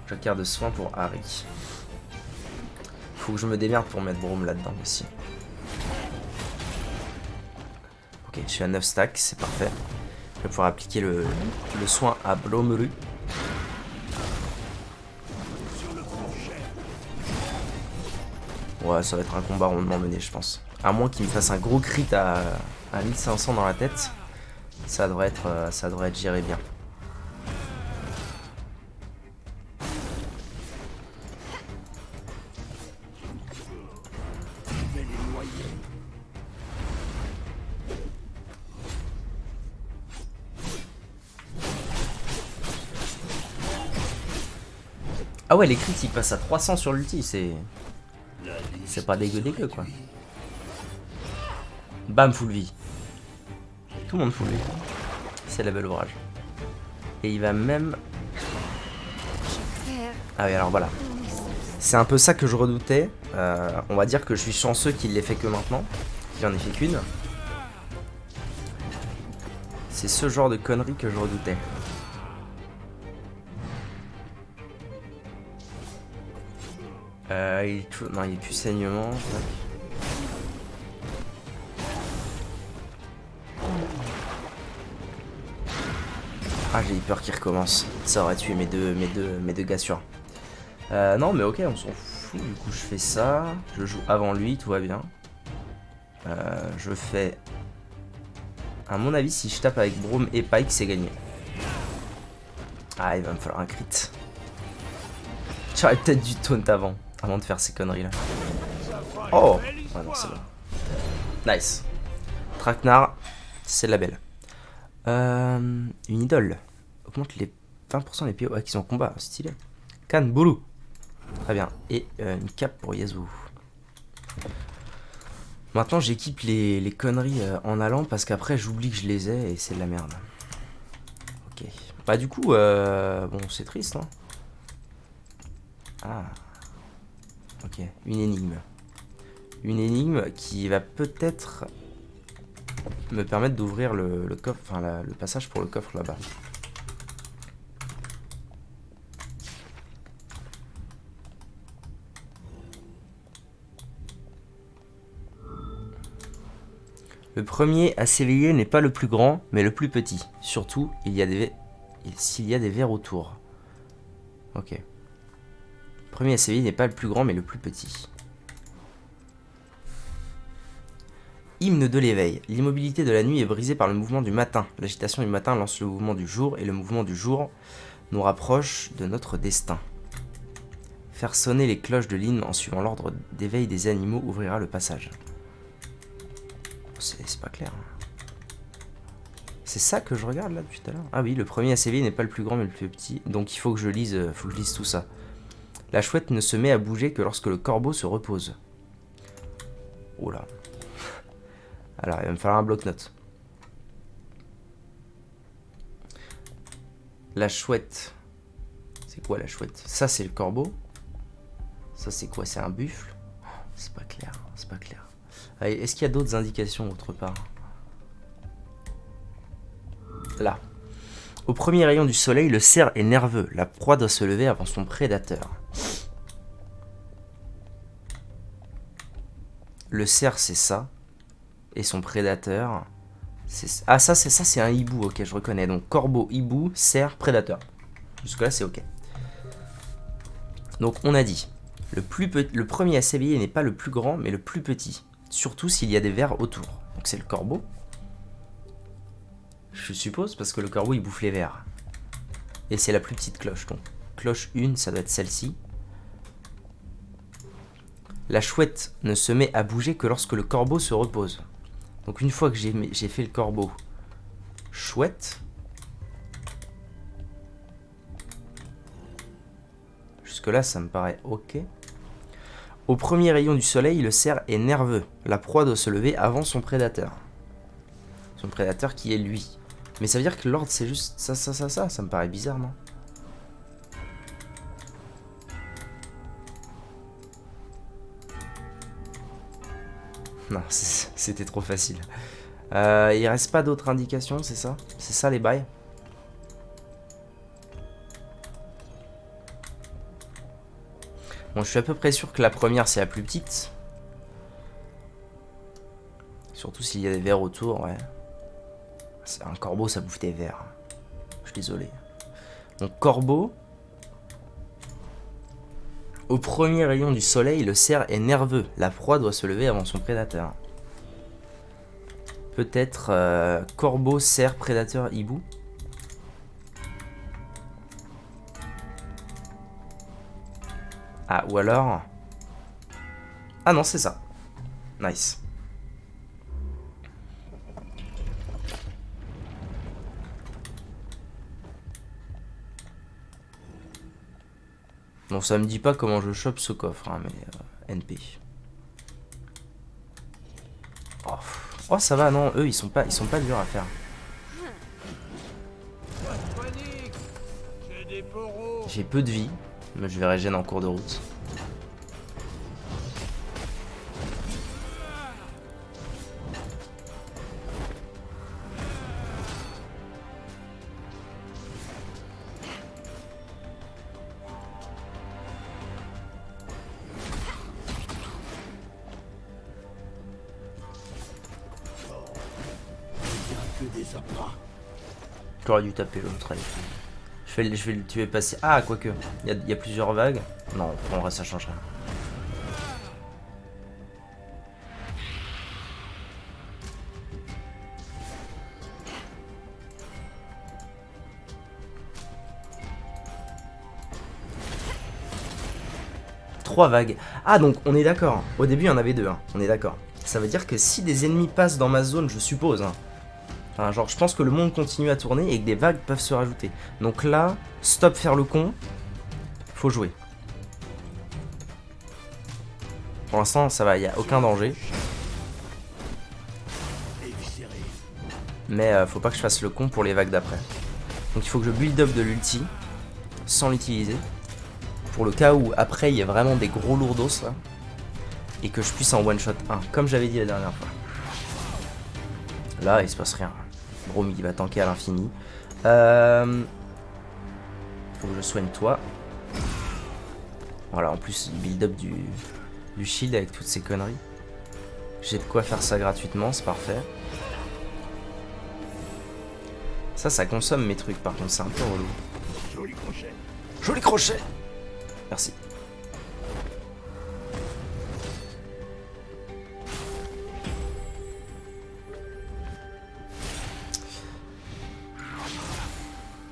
Joker de soin pour Harry. Faut que je me démerde pour mettre Brome là-dedans aussi. Ok, je suis à 9 stacks, c'est parfait. Je vais pouvoir appliquer le soin à Blomeru. Ouais, ça va être un combat rondement mené, je pense. À moins qu'il me fasse un gros crit à 1500 dans la tête, ça devrait être géré bien. Ah ouais, les crits ils passent à 300 sur l'ulti, c'est pas dégueu quoi. Bam, full vie. Tout le monde full vie. C'est la belle ouvrage. Et il va même... Ah oui, alors voilà. C'est un peu ça que je redoutais. On va dire que je suis chanceux qu'il l'ait fait que maintenant. Qu'il en ait fait qu'une. C'est ce genre de conneries que je redoutais. Il est toujours... Non, il est plus saignement. Ah, j'ai eu peur qu'il recommence. Ça aurait tué mes deux gars sûrs. Non, mais ok, on s'en fout. Du coup, je fais ça. Je joue avant lui, tout va bien. Je fais... À mon avis, si je tape avec Brome et Pike, c'est gagné. Ah, il va me falloir un crit. J'aurais peut-être dû taunt avant de faire ces conneries là. Oh! Ah non, c'est bon. Nice. Traquenard, c'est la belle. Une idole. Augmente les 20% des PO qui sont en combat. Stylé. Kan Bulu. Très bien. Et une cape pour Yasuo. Maintenant, j'équipe les conneries en allant parce qu'après, j'oublie que je les ai et c'est de la merde. Ok. Bah, du coup, bon, c'est triste, hein. Ah. Ok, une énigme. Une énigme qui va peut-être me permettre d'ouvrir le coffre, enfin le passage pour le coffre là-bas. Le premier à s'éveiller n'est pas le plus grand, mais le plus petit. Surtout, s'il y a des vers autour. Ok. Le premier à s'éveiller n'est pas le plus grand, mais le plus petit. Hymne de l'éveil. L'immobilité de la nuit est brisée par le mouvement du matin. L'agitation du matin lance le mouvement du jour, et le mouvement du jour nous rapproche de notre destin. Faire sonner les cloches de l'hymne en suivant l'ordre d'éveil des animaux ouvrira le passage. C'est pas clair. C'est ça que je regarde là depuis tout à l'heure. Ah oui, le premier à s'éveiller n'est pas le plus grand mais le plus petit. Donc il faut que je lise tout ça. La chouette ne se met à bouger que lorsque le corbeau se repose. Oh là. Alors il va me falloir un bloc-notes. La chouette. C'est quoi la chouette? Ça c'est le corbeau. Ça c'est quoi? C'est un buffle? C'est pas clair, c'est pas clair. Est-ce qu'il y a d'autres indications autre part? Là. Au premier rayon du soleil, le cerf est nerveux. La proie doit se lever avant son prédateur. Le cerf, c'est ça. et son prédateur. Ah, ça, c'est un hibou, ok, je reconnais. Donc, corbeau, hibou, cerf, prédateur. Jusque-là, c'est ok. Donc, on a dit, le premier à s'éveiller n'est pas le plus grand, mais le plus petit. Surtout s'il y a des vers autour. Donc, c'est le corbeau. Je suppose, parce que le corbeau, il bouffe les vers. Et c'est la plus petite cloche, donc. Cloche 1, ça doit être celle-ci. La chouette ne se met à bouger que lorsque le corbeau se repose. Donc une fois que j'ai fait le corbeau chouette, jusque-là ça me paraît ok. Au premier rayon du soleil, le cerf est nerveux. La proie doit se lever avant son prédateur. Son prédateur qui est lui. Mais ça veut dire que l'ordre c'est juste ça, ça me paraît bizarre, non? Non, c'était trop facile. Il reste pas d'autres indications, c'est ça? C'est ça les bails? Bon, je suis à peu près sûr que la première c'est la plus petite. Surtout s'il y a des vers autour, ouais. Un corbeau ça bouffe des vers. Je suis désolé. Donc corbeau. Au premier rayon du soleil, le cerf est nerveux. La proie doit se lever avant son prédateur. Peut-être corbeau, cerf, prédateur, hibou. Ah, ou alors... Ah non, c'est ça. Nice. Bon, ça me dit pas comment je chope ce coffre, hein, mais NP. Oh, ça va, non, eux, ils sont pas durs à faire. Pas de panique. J'ai des poros. J'ai peu de vie, mais je vais régénérer en cours de route. Que des appâts. J'aurais dû taper l'autre. Je vais le tuer passer. Ah, quoique. Il y a plusieurs vagues. Non, en vrai, ça change rien. Trois vagues. Ah, donc on est d'accord. Au début, il y en avait deux. Hein. On est d'accord. Ça veut dire que si des ennemis passent dans ma zone, je suppose. Hein. Enfin, genre, je pense que le monde continue à tourner et que des vagues peuvent se rajouter. Donc là, stop faire le con. Faut jouer. Pour l'instant, ça va, il n'y a aucun danger. Mais faut pas que je fasse le con pour les vagues d'après. Donc il faut que je build up de l'ulti sans l'utiliser. Pour le cas où après il y a vraiment des gros lourdos là. Et que je puisse en one shot 1, comme j'avais dit la dernière fois. Là, il se passe rien. Bromie il va tanker à l'infini. Faut que je soigne toi. Voilà, en plus, il build up du shield avec toutes ces conneries. J'ai de quoi faire ça gratuitement, c'est parfait. Ça consomme mes trucs, par contre, c'est un peu relou. Joli crochet. Joli crochet! Merci.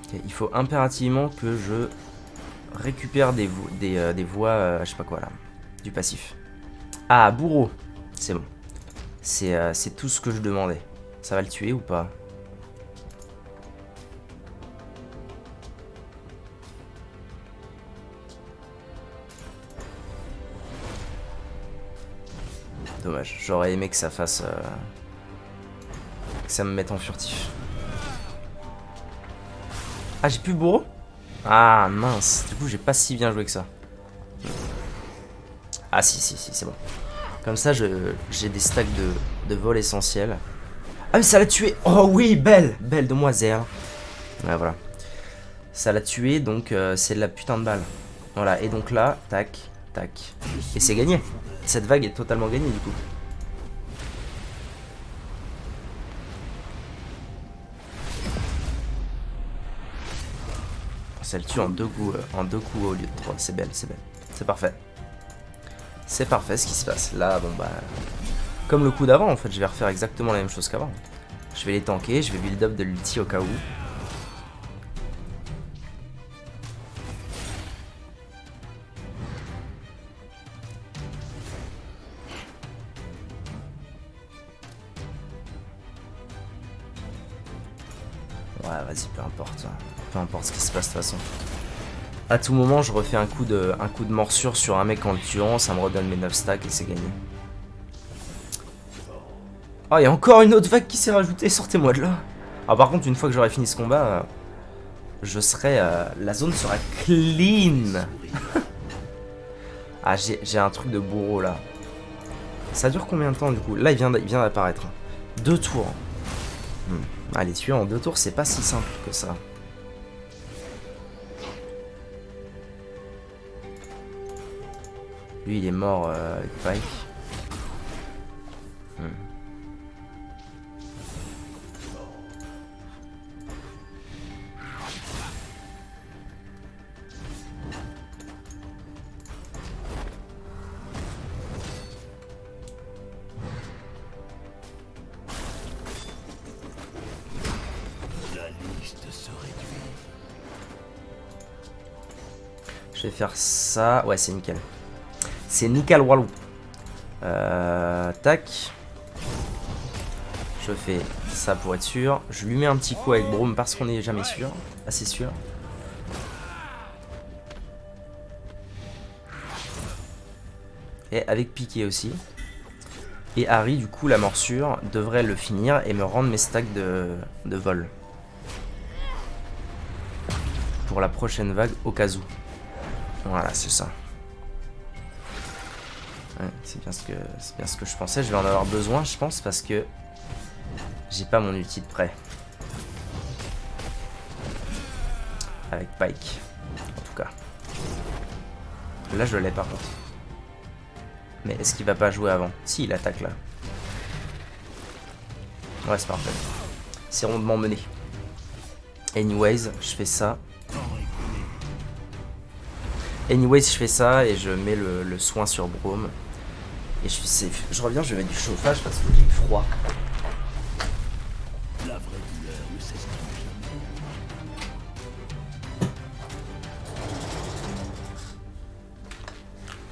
Okay, il faut impérativement que je récupère des voies, je sais pas quoi là, du passif. Ah, bourreau, c'est bon. C'est tout ce que je demandais. Ça va le tuer ou pas? Dommage, j'aurais aimé que ça fasse... que ça me mette en furtif. Ah, j'ai plus le bourreau? Ah, mince. Du coup, j'ai pas si bien joué que ça. Ah, si, c'est bon. Comme ça, j'ai des stacks de vol essentiels. Ah, mais ça l'a tué! Oh oui, belle! Belle demoiselle. Ouais, voilà. Ça l'a tué, donc c'est de la putain de balle. Voilà, et donc là, tac, tac. Et c'est gagné. Cette vague est totalement gagnée, du coup. Ça le tue en deux coups au lieu de 3. C'est belle, c'est belle. C'est parfait. C'est parfait ce qui se passe. Là, bon bah... Comme le coup d'avant, en fait, je vais refaire exactement la même chose qu'avant. Je vais les tanker, je vais build up de l'ulti au cas où. Ouais, vas-y, peu importe. Peu importe ce qui se passe de toute façon. À tout moment, je refais un coup de morsure sur un mec en le tuant, ça me redonne mes 9 stacks et c'est gagné. Oh, il y a encore une autre vague qui s'est rajoutée, sortez-moi de là. Ah, par contre, une fois que j'aurai fini ce combat, je serai... la zone sera clean. Ah, j'ai un truc de bourreau là. Ça dure combien de temps du coup? Là, il vient d'apparaître. 2 tours. Allez, tuer en 2 tours, c'est pas si simple que ça. Lui, il est mort avec Pike. La liste se réduit. Je vais faire ça. Ouais, c'est nickel. C'est nickel, Walou. Tac. Je fais ça pour être sûr. Je lui mets un petit coup avec Braum parce qu'on n'est jamais sûr. Assez sûr. Et avec Piqué aussi. Et Harry, du coup, la morsure devrait le finir et me rendre mes stacks de vol. Pour la prochaine vague au cas où. Voilà, c'est ça. Ouais, c'est bien ce que je pensais. Je vais en avoir besoin, je pense, parce que j'ai pas mon ulti de près. Avec Pike, en tout cas. Là, je l'ai par contre. Mais est-ce qu'il va pas jouer avant? Si, il attaque là. Ouais, c'est parfait. C'est rondement mené. Anyways, je fais ça. Anyways, je fais ça et je mets le soin sur Braum. Et je suis safe. Je reviens, je vais mettre du chauffage parce que j'ai froid. La vraie douleur ne s'estimait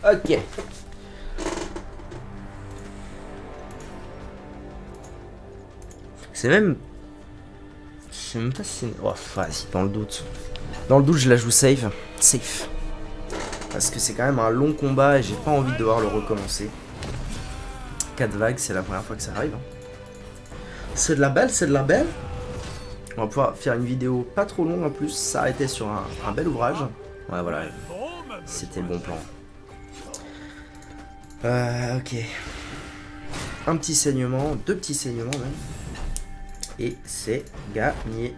jamais. Ok. C'est même... Je sais même pas si c'est... Oh, vas-y, dans le doute. Dans le doute, je la joue safe. Safe. Parce que c'est quand même un long combat et j'ai pas envie de devoir le recommencer. 4 vagues, c'est la première fois que ça arrive. C'est de la belle, c'est de la belle. On va pouvoir faire une vidéo pas trop longue en plus, s'arrêter sur un bel ouvrage. Ouais, voilà. C'était le bon plan. Ok. Un petit saignement, 2 petits saignements même. Et c'est gagné.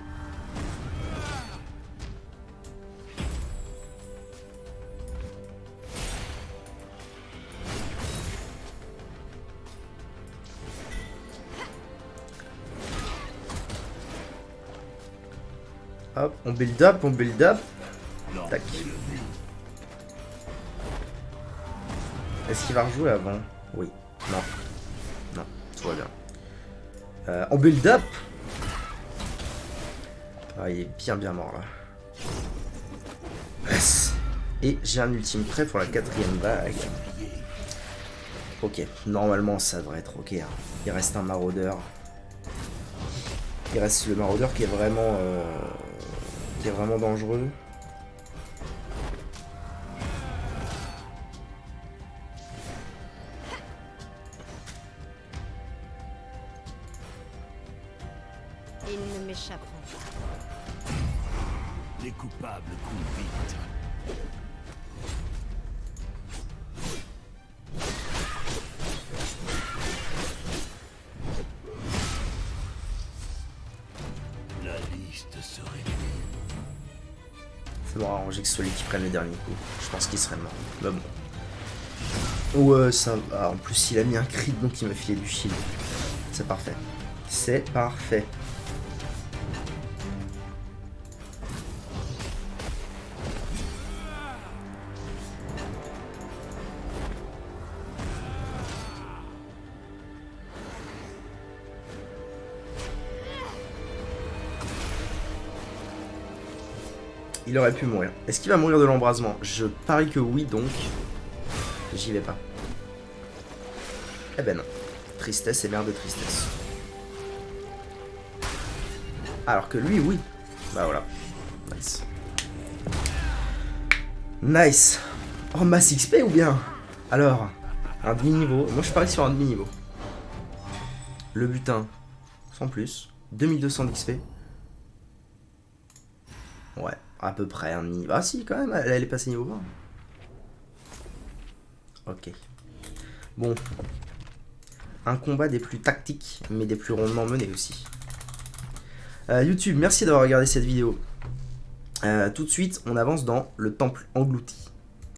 Hop, on build up, on build up. Tac. Est-ce qu'il va rejouer avant? Oui. Non. Non, tout va bien. On build up. Ah, il est bien mort là. Yes. Et j'ai un ultime prêt pour la 4ème vague. Ok, normalement ça devrait être ok. Hein. Il reste un maraudeur. Il reste le maraudeur qui est vraiment dangereux. Ils ne m'échapperont pas. Les coupables coulent vite. La liste se réduit. C'est bon, arrangé que ce soit lui qui prenne le dernier coup. Je pense qu'il serait mort. Mais bon. Ouais, ça va. En plus, il a mis un crit, donc il me filait du shield. C'est parfait. C'est parfait. Il aurait pu mourir. Est-ce qu'il va mourir de l'embrasement? Je parie que oui, donc j'y vais pas. Eh ben non. Tristesse et mère de tristesse. Alors que lui, oui. Bah voilà. Nice. Nice. Oh, masse XP ou bien? Alors, un demi-niveau. Moi, je parie sur un demi-niveau. Le butin, sans plus. 2200 d'XP. Ouais, à peu près un demi-niveau. Ah si, quand même, elle est passée niveau 20. Ok. Bon. Un combat des plus tactiques, mais des plus rondement menés aussi. YouTube, merci d'avoir regardé cette vidéo. Tout de suite, on avance dans le temple englouti.